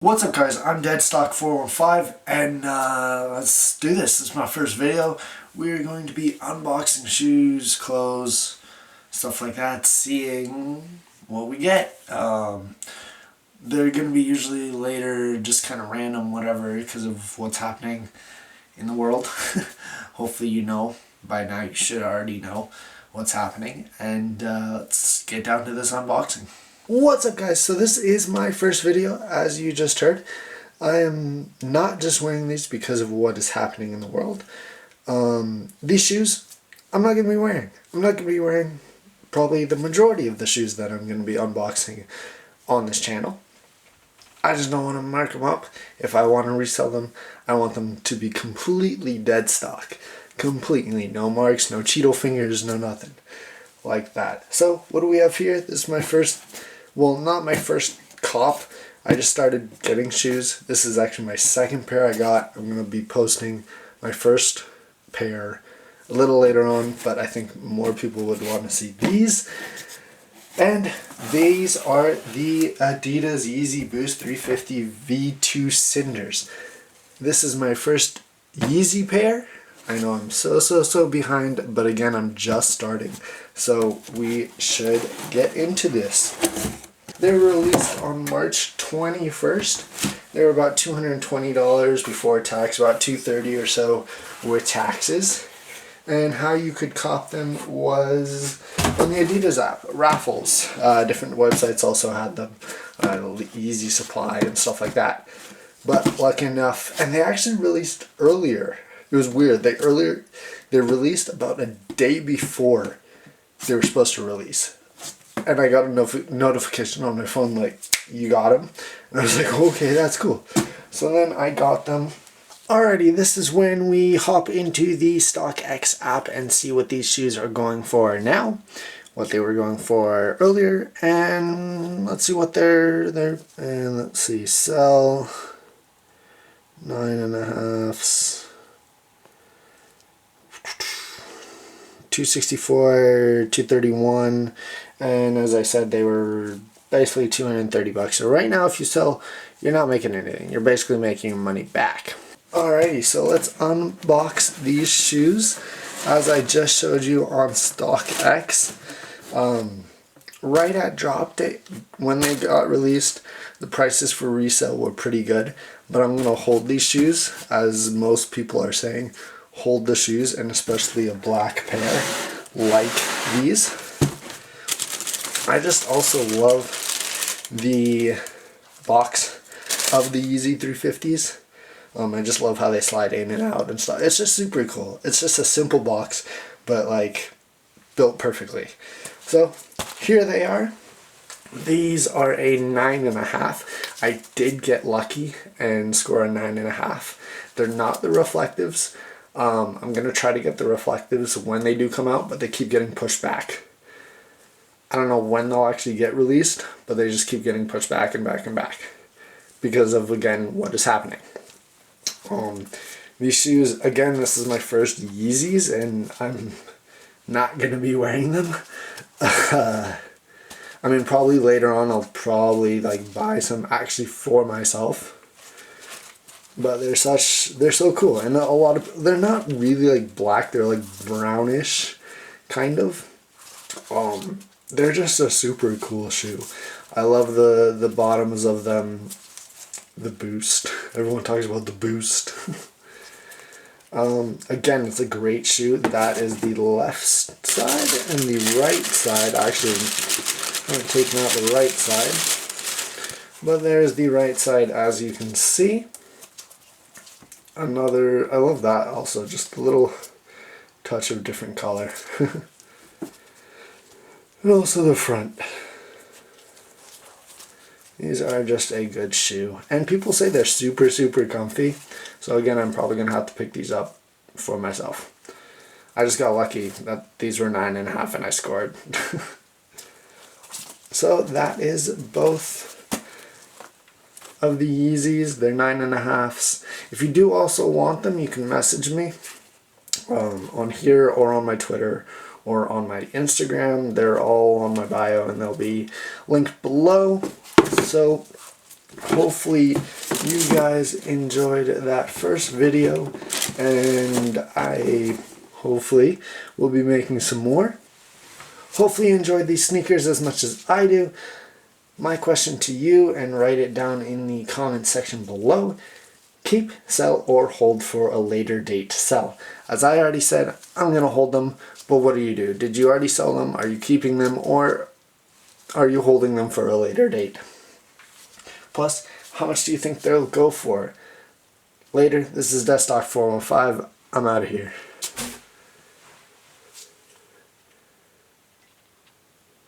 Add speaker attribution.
Speaker 1: What's up guys, I'm Deadstock415 and let's do this. This is my first video. We're going to be unboxing shoes, clothes, stuff like that, seeing what we get. They're going to be usually later, just kind of random, whatever, because of what's happening in the world. Hopefully you know, by now you should already know what's happening. And let's get down to this unboxing. What's up guys, so this is my first video, as you just heard. I am not just wearing these because of what is happening in the world. These shoes, I'm not going to be wearing. I'm not going to be wearing probably the majority of the shoes that I'm going to be unboxing on this channel. I just don't want to mark them up. If I want to resell them, I want them to be completely dead stock. Completely, no marks, no Cheeto fingers, no nothing like that. So what do we have here? This is my first... well, not my first cop. I just started getting shoes. This is actually my second pair I got. I'm going to be posting my first pair a little later on, but I think more people would want to see these. And these are the Adidas Yeezy Boost 350 V2 Cinders. This is my first Yeezy pair. I know I'm so behind, but again, I'm just starting. So we should get into this. They were released on March 21st. They were about $220 before tax, about $230 or so with taxes. And how you could cop them was on the Adidas app, raffles. Different websites also had them, Easy Supply and stuff like that. But lucky enough, and they actually released earlier. It was weird. They released about a day before they were supposed to release. And I got a notification on my phone like, you got them? And I was like, okay, that's cool. So then I got them. Alrighty, this is when we hop into the StockX app and see what these shoes are going for now, what they were going for earlier, and let's see what they're and let's see, sell 9.5s. 264, 231, and as I said, they were basically $230. So right now, if you sell, you're not making anything. You're basically making your money back. Alrighty, so let's unbox these shoes. As I just showed you on StockX, right at drop date, when they got released, the prices for resale were pretty good. But I'm gonna hold these shoes, as most people are saying. Hold the shoes, and especially a black pair like these. I just also love the box of the Yeezy 350s. I just love how they slide in and out and stuff. It's just super cool. It's just a simple box, but like built perfectly. So here they are. These are a 9.5. I did get lucky and score a 9.5. They're not the reflectives. I'm going to try to get the reflectives when they do come out, but they keep getting pushed back. I don't know when they'll actually get released, but they just keep getting pushed back and back and back because of, again, what is happening. These shoes, again, this is my first Yeezys, and I'm not going to be wearing them. I mean, probably later on I'll probably like buy some actually for myself. But they're so cool, and they're not really like black, they're like brownish, kind of. They're just a super cool shoe. I love the bottoms of them, the Boost. Everyone talks about the Boost. Again, it's a great shoe. That is the left side, and the right side, actually, I haven't taken out the right side. But there's the right side, as you can see. I love that also, just a little touch of different color. And also the front. These are just a good shoe. And people say they're super comfy. So again, I'm probably going to have to pick these up for myself. I just got lucky that these were 9.5 and I scored. So that is both of the Yeezys. They're 9.5s. If you do also want them, you can message me on here or on my Twitter or on my Instagram. They're all on my bio and they'll be linked below. So hopefully you guys enjoyed that first video, and I hopefully will be making some more. Hopefully you enjoyed these sneakers as much as I do. My question to you, and write it down in the comment section below: keep, sell, or hold for a later date sell? As I already said, I'm going to hold them, but what do you do? Did you already sell them? Are you keeping them? Or are you holding them for a later date? Plus, how much do you think they'll go for? Later, this is Destock 415. I'm out of here.